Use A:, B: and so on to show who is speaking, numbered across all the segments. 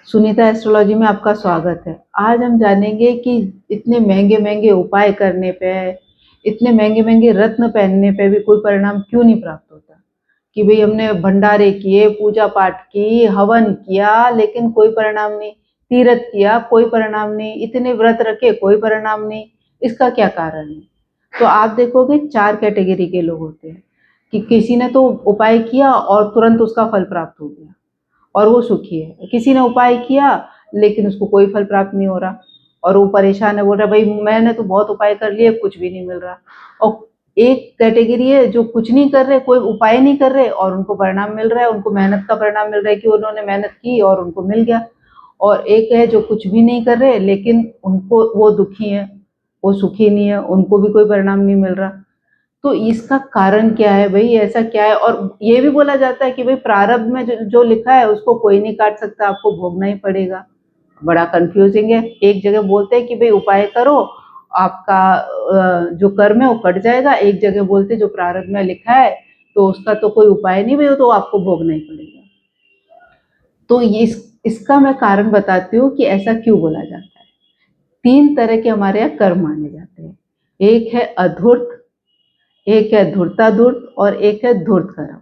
A: Sunita astrology में आपका स्वागत है। आज हम जानेंगे कि इतने महंगे महंगे उपाय करने पे, इतने महंगे महंगे रत्न पहनने पे भी कोई परिणाम क्यों नहीं प्राप्त होता। कि भाई हमने भंडारे किए, पूजा पाठ की, हवन किया, लेकिन कोई परिणाम नहीं। तीर्थ किया, कोई परिणाम नहीं। इतने व्रत रखे, कोई परिणाम नहीं। इसका क्या कारण है? तो आप देखोगे 4 कैटेगरी के लोग होते हैं कि किसी ने तो उपाय किया और तुरंत उसका फल प्राप्त हो गया और वो सुखी है। किसी ने उपाय किया लेकिन उसको कोई फल प्राप्त नहीं हो रहा और वो परेशान है, बोल रहा भाई मैंने तो बहुत उपाय कर लिए, कुछ भी नहीं मिल रहा। और एक कैटेगरी है जो कुछ नहीं कर रहे, कोई उपाय नहीं कर रहे और उनको परिणाम मिल रहा है, उनको मेहनत का परिणाम मिल रहा है कि उन्होंने मेहनत की और उनको मिल गया। और एक है जो कुछ भी नहीं कर रहे लेकिन उनको वो दुखी है, वो सुखी नहीं है, उनको भी कोई परिणाम नहीं मिल रहा। तो इसका कारण क्या है भाई? ऐसा क्या है? और ये भी बोला जाता है कि भाई प्रारब्ध में जो लिखा है उसको कोई नहीं काट सकता, आपको भोगना ही पड़ेगा। बड़ा कंफ्यूजिंग है। एक जगह बोलते हैं कि भाई उपाय करो, आपका जो कर्म है वो कट जाएगा। एक जगह बोलते हैं जो प्रारब्ध में लिखा है तो उसका तो कोई उपाय नहीं भाई, तो आपको भोगना ही पड़ेगा। तो इसका मैं कारण बताती हूँ कि ऐसा क्यों बोला जाता है। 3 तरह के हमारे यहाँ कर्म माने जाते हैं। एक है अधूर्त, एक है धूर्ताधूर्त और एक है धूर्त कर्म।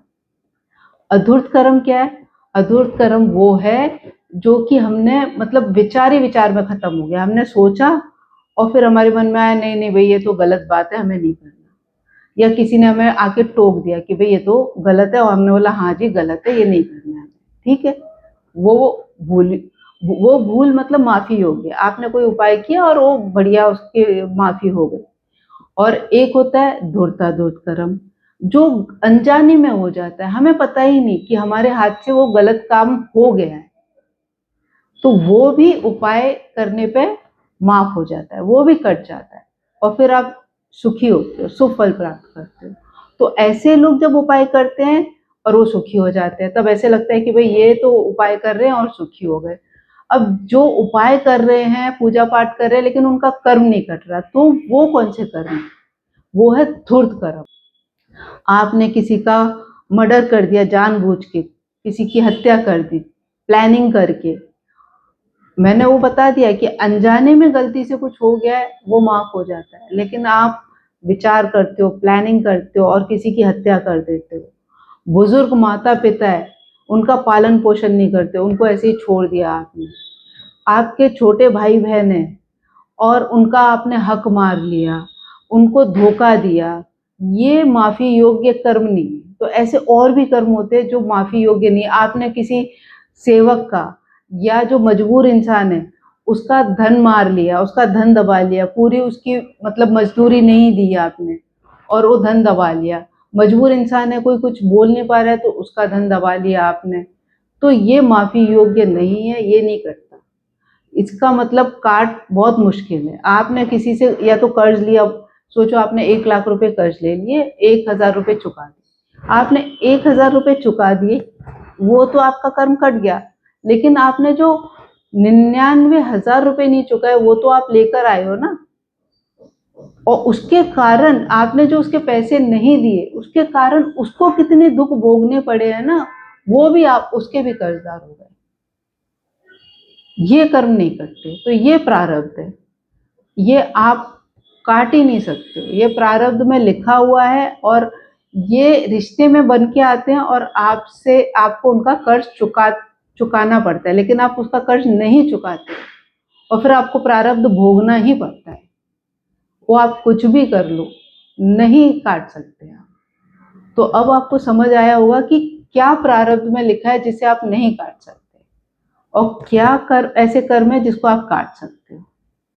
A: अधूर्त कर्म क्या है? अधूर्त कर्म वो है जो कि हमने मतलब विचार ही विचार में खत्म हो गया। हमने सोचा और फिर हमारे मन में आया नहीं नहीं भाई ये तो गलत बात है, हमें नहीं करना। या किसी ने हमें आके टोक दिया कि भाई ये तो गलत है और हमने बोला हाँ जी गलत है, ये नहीं करना है। ठीक है, वो भूल वो भूल मतलब माफी योग्य। आपने कोई उपाय किया और वो बढ़िया उसकी माफी हो गई। और एक होता है धूर्ताधूर्त कर्म जो अनजाने में हो जाता है, हमें पता ही नहीं कि हमारे हाथ से वो गलत काम हो गया है, तो वो भी उपाय करने पे माफ हो जाता है, वो भी कट जाता है और फिर आप सुखी होते हो, सुफल प्राप्त करते हो। तो ऐसे लोग जब उपाय करते हैं और वो सुखी हो जाते हैं, तब ऐसे लगता है कि भाई ये तो उपाय कर रहे हैं और सुखी हो गए। अब जो उपाय कर रहे हैं, पूजा पाठ कर रहे हैं, लेकिन उनका कर्म नहीं कट रहा, तो वो कौन से कर्म? वो है धूर्त कर्म। आपने किसी का मर्डर कर दिया जानबूझ के, किसी की हत्या कर दी प्लानिंग करके। मैंने वो बता दिया कि अनजाने में गलती से कुछ हो गया है, वो माफ हो जाता है। लेकिन आप विचार करते हो, प्लानिंग करते हो और किसी की हत्या कर देते हो। बुजुर्ग माता पिता है, उनका पालन पोषण नहीं करते, उनको ऐसे ही छोड़ दिया आपने। आपके छोटे भाई बहन है और उनका आपने हक मार लिया, उनको धोखा दिया, ये माफी योग्य कर्म नहीं है। तो ऐसे और भी कर्म होते हैं जो माफी योग्य नहीं। आपने किसी सेवक का या जो मजबूर इंसान है उसका धन मार लिया, उसका धन दबा लिया, पूरी उसकी मतलब मजदूरी नहीं दी आपने और वो धन दबा लिया। मजबूर इंसान है, कोई कुछ बोल नहीं पा रहा है तो उसका धन दबा लिया आपने। तो ये माफी योग्य नहीं है, ये नहीं करता। इसका मतलब काट बहुत मुश्किल है। आपने किसी से या तो कर्ज लिया, सोचो आपने 1 लाख रुपए कर्ज ले लिए, 1,000 रुपए चुका दिए। आपने 1,000 रुपए चुका दिए, वो तो आपका कर्म कट गया। लेकिन आपने जो 99,000 रुपए नहीं चुकाए वो तो आप लेकर आए हो ना। और उसके कारण आपने जो उसके पैसे नहीं दिए, उसके कारण उसको कितने दुख भोगने पड़े हैं ना, वो भी आप उसके भी कर्जदार हो गए। ये कर्म नहीं करते तो ये प्रारब्ध है, ये आप काट ही नहीं सकते। ये प्रारब्ध में लिखा हुआ है और ये रिश्ते में बन के आते हैं और आपसे आपको उनका कर्ज चुकाना पड़ता है, लेकिन आप उसका कर्ज नहीं चुकाते और फिर आपको प्रारब्ध भोगना ही पड़ता है। वो आप कुछ भी कर लो, नहीं काट सकते आप। तो अब आपको समझ आया होगा कि क्या प्रारब्ध में लिखा है जिसे आप नहीं काट सकते और क्या कर ऐसे कर्म है जिसको आप काट सकते हो।